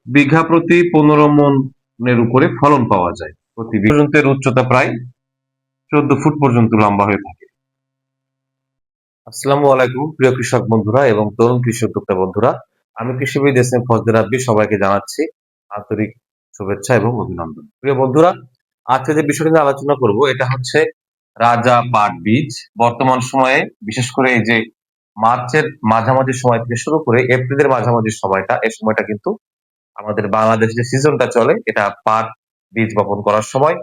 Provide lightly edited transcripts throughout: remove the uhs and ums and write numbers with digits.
বিঘা প্রতি 15 মনের উপরে ফলন পাওয়া যায়। প্রতি বিঘা পর্যন্ত এর উচ্চতা প্রায় 14 ফুট পর্যন্ত লম্বা হয়ে থাকে। আসসালামু আলাইকুম প্রিয় কৃষক বন্ধুরা এবং তরুণ কৃষি উদ্যোক্তা বন্ধুরা। আমি কৃষিবিদ এস এম ফজলে রাব্বি, সবাইকে জানাচ্ছি আন্তরিক শুভেচ্ছা এবং অভিনন্দন। প্রিয় বন্ধুরা, আজকে যে বিষয়টি নিয়ে আলোচনা করব এটা হচ্ছে রাজা পাট বীজ। বর্তমান সময়ে বিশেষ করে এই যে মার্চের মাঝামাঝি সময় থেকে শুরু করে এপ্রিলের মাঝামাঝি সময়টা, এই সময়টা কিন্তু আমাদের বাংলাদেশে যে সিজনটা চলে এটা পাট বীজ বপন করার সময়,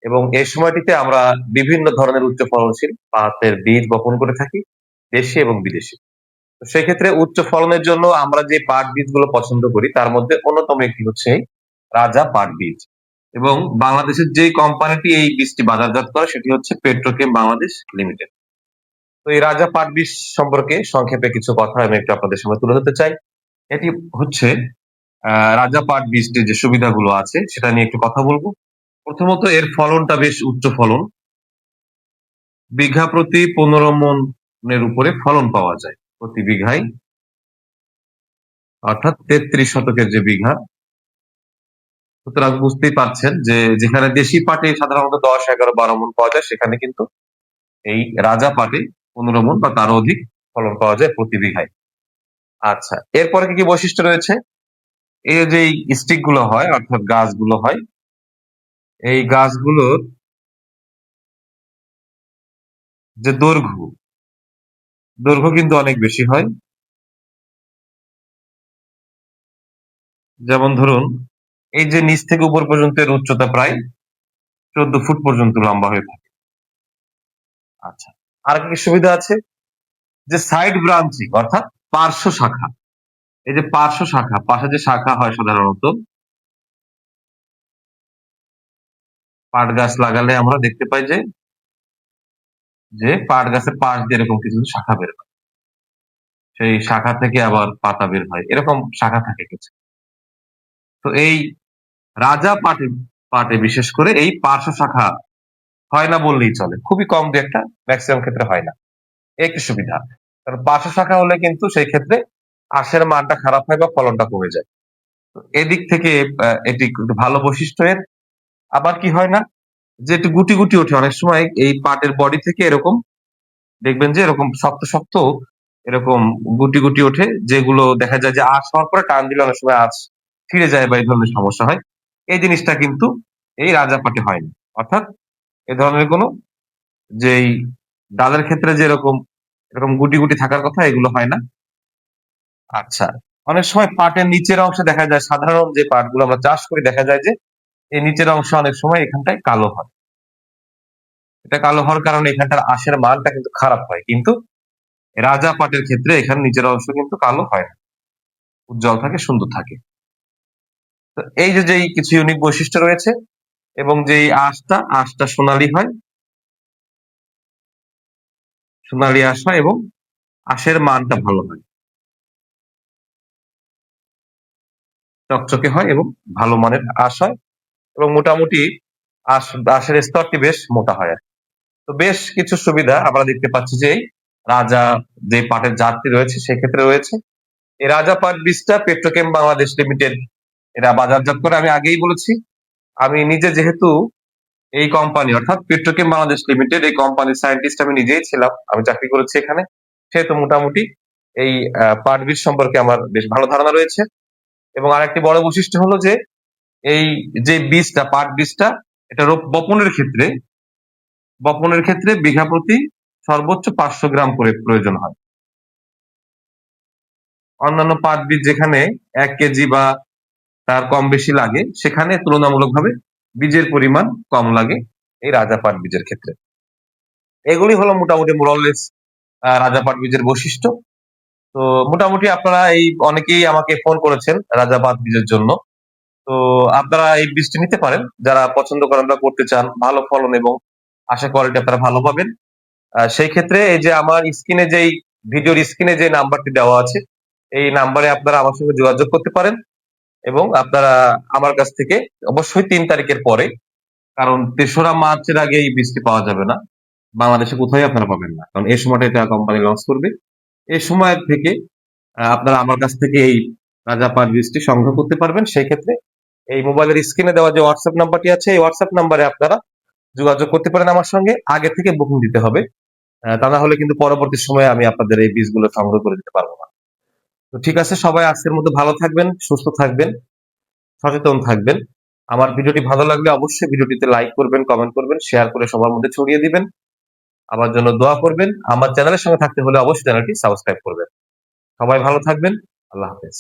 এবং এই সময়টিতে আমরা বিভিন্ন ধরনের উচ্চ ফলনশীল পাটের বীজ বপন করে থাকি, দেশি এবং বিদেশি। তো সেক্ষেত্রে উচ্চ ফলনের জন্য আমরা যে পাট বীজগুলো পছন্দ করি তার মধ্যে অন্যতম একটি হচ্ছে এই রাজা পাট বীজ। এবং বাংলাদেশের যে কোম্পানিটি এই বীজটি বাজারজাত করে সেটি হচ্ছে পেট্রোকেম বাংলাদেশ লিমিটেড। তো এই রাজা পাট বীজ সম্পর্কে সংক্ষেপে কিছু কথা আমি একটু আপনাদের সামনে তুলে ধরতে চাই। এটি হচ্ছে রাজা পাট বীজটির যে সুবিধাগুলো আছে সেটা নিয়ে একটু কথা বলবো। প্রথমত এর ফলনটা বেশ উচ্চ ফলন। বিঘা প্রতি 15 মনের উপরে ফলন পাওয়া যায় প্রতি বিঘায়, অর্থাৎ 33 শতকের যে বিঘা। সুতরাং বুঝতেই পারছেন যে যেখানে দেশি পাটে সাধারণত 10, 11, 12 মন পাওয়া যায়, সেখানে কিন্তু এই রাজা পাটে 15 মন বা তারও অধিক ফলন পাওয়া যায় প্রতি বিঘায়। আচ্ছা, এরপরে কি কি বৈশিষ্ট্য রয়েছে? এই যে স্টিক গুলো হয়, অর্থাৎ গাছগুলো হয়, এই গাছগুলোর যে দৈর্ঘ্য, দৈর্ঘ্য কিন্তু অনেক বেশি হয়। যেমন ধরুন, এই যে নিচ থেকে উপর পর্যন্ত এর উচ্চতা প্রায় 14 ফুট পর্যন্ত লম্বা হয়ে থাকে। আচ্ছা, আর কি কি সুবিধা আছে? যে সাইড ব্রাঞ্চিং, অর্থাৎ পার্শ্ব শাখা। এই যে পার্শ্ব শাখা, পাশে যে শাখা হয় সাধারণত পাট গাছ লাগালে আমরা দেখতে পাই যে যে পাট গাছের পাশ দিয়ে এরকম কিছু শাখা বের হয়, সেই শাখা থেকে আবার পাতা বের হয়, এরকম শাখা থাকে কিছু। তো এই রাজা পাটে পাটে বিশেষ করে এই পার্শ্ব শাখা হয় না বললেই চলে, খুবই কম দু একটা, ম্যাক্সিমাম ক্ষেত্রে হয় না। এই একটি সুবিধা। কারণ পার্শ্ব শাখা হলে কিন্তু সেই ক্ষেত্রে আঁশের মানটা খারাপ হয় বা ফলনটা কমে যায়। তো এদিক থেকে এটি একটু ভালো বৈশিষ্ট্য এর। আবার কি হয় না, যে একটু গুটি গুটি ওঠে অনেক সময় এই পাটের বডি থেকে, এরকম দেখবেন যে এরকম শক্ত শক্ত এরকম গুটি গুটি ওঠে, যেগুলো দেখা যায় যে আঁশ হওয়ার পরে টান দিলে অনেক সময় আঁশ ছিঁড়ে যায় বা এই ধরনের সমস্যা হয়। এই জিনিসটা কিন্তু এই রাজা পাটে হয় না। অর্থাৎ এ ধরনের কোনো, যেই ডালের ক্ষেত্রে যে এরকম এরকম গুটি গুটি থাকার কথা, এগুলো হয় না। আচ্ছা, অনেক সময় পাটের নিচের অংশে দেখা যায়, সাধারণ যে পাটগুলো আমরা চাষ করি দেখা যায় যে এই নিচের অংশ অনেক সময় এখানটায় কালো হয়। এটা কালো হওয়ার কারণে এখানটার আঁশের মানটা কিন্তু খারাপ হয়। কিন্তু রাজা পাটের ক্ষেত্রে এখানে নিচের অংশ কিন্তু কালো হয় না, উজ্জ্বল থাকে, সুন্দর থাকে। তো এই যে যেই কিছু ইউনিক বৈশিষ্ট্য রয়েছে, এবং যেই আঁশটা সোনালী হয়, সোনালী আঁশ হয় এবং আঁশের মানটা ভালো হয়, চকচকে হয় এবং ভালো মানের আঁশ হয়, এবং মোটামুটি আঁশের স্তরটি বেশ মোটা হয় আর কি। তো বেশ কিছু সুবিধা আমরা দেখতে পাচ্ছি যে এই রাজা যে পাটের জাতটি রয়েছে সেক্ষেত্রে রয়েছে। এই রাজা পাট বীজটা পেট্রোকেম বাংলাদেশ লিমিটেড এরা বাজারজাত করে। আমি আগেই বলেছি, আমি নিজে যেহেতু এই কোম্পানি, অর্থাৎ পেট্রোকেম বাংলাদেশ লিমিটেড, এই কোম্পানির সায়েন্টিস্ট আমি নিজেই ছিলাম, আমি চাকরি করেছি এখানে, সেহেতু মোটামুটি এই পাট বীজ সম্পর্কে আমার বেশ ভালো ধারণা রয়েছে। এবং আরেকটি বড় বৈশিষ্ট্য হলো যে এই যে বীজটা, পাট বীজটা, এটা বপনের ক্ষেত্রে বিঘা প্রতি সর্বোচ্চ 500 গ্রাম করে প্রয়োজন হয়। অন্যান্য পাট বীজ যেখানে 1 কেজি বা তার কম বেশি লাগে, সেখানে তুলনামূলকভাবে বীজের পরিমাণ কম লাগে এই রাজা পাট বীজের ক্ষেত্রে। এগুলি হলো মোটামুটি মোরাললেস রাজা পাট বীজের বৈশিষ্ট্য। তো মোটামুটি আপনারা এই অনেকেই আমাকে ফোন করেছেন রাজা পাট বীজের জন্য। তো আপনারা এই বীজটি নিতে পারেন, যারা পছন্দ করেন বা করতে চান, ভালো ফলন এবং আশা কোয়ালিটি আপনারা ভালো পাবেন। সেই ক্ষেত্রে এই যে আমার স্ক্রিনে যেই ভিডিওর স্ক্রিনে যে নাম্বারটি দেওয়া আছে, এই নাম্বারে আপনারা আমার সঙ্গে যোগাযোগ করতে পারেন, এবং আপনারা আমার কাছ থেকে অবশ্যই ৩ তারিখের পরে, কারণ ৩রা মার্চের আগে এই বীজটি পাওয়া যাবে না, বাংলাদেশে কোথায় আপনারা পাবেন না, কারণ এই সময়টা এটা কোম্পানি লঞ্চ করবে। এই সময় থেকে আপনারা আমার কাছ থেকে এই রাজা পারভেজটি সংগ্রহ করতে পারবেন। সেই ক্ষেত্রে এই মোবাইলের স্ক্রিনে দেওয়া যে হোয়াটসঅ্যাপ নাম্বারটি আছে, এই হোয়াটসঅ্যাপ নাম্বারে আপনারা যোগাযোগ করতে পারেন আমার সঙ্গে। আগে থেকে বুকিং দিতে হবে। তা না হলে কিন্তু পরবর্তী সময়ে আমি আপনাদের এই বীজগুলো সংগ্রহ করে দিতে পারব না। তো ঠিক আছে, সবাই আজকের মতো ভালো থাকবেন, সুস্থ থাকবেন, সচেতন থাকবেন। আমার ভিডিওটি ভালো লাগলে অবশ্যই ভিডিওটিতে লাইক করবেন, কমেন্ট করবেন, শেয়ার করে সবার মধ্যে ছড়িয়ে দিবেন। আমার জন্য দোয়া করবেন। আমার চ্যানেলের সঙ্গে থাকতে হলে অবশ্যই চ্যানেলটি সাবস্ক্রাইব করবেন। সবাই ভালো থাকবেন। আল্লাহ হাফেজ।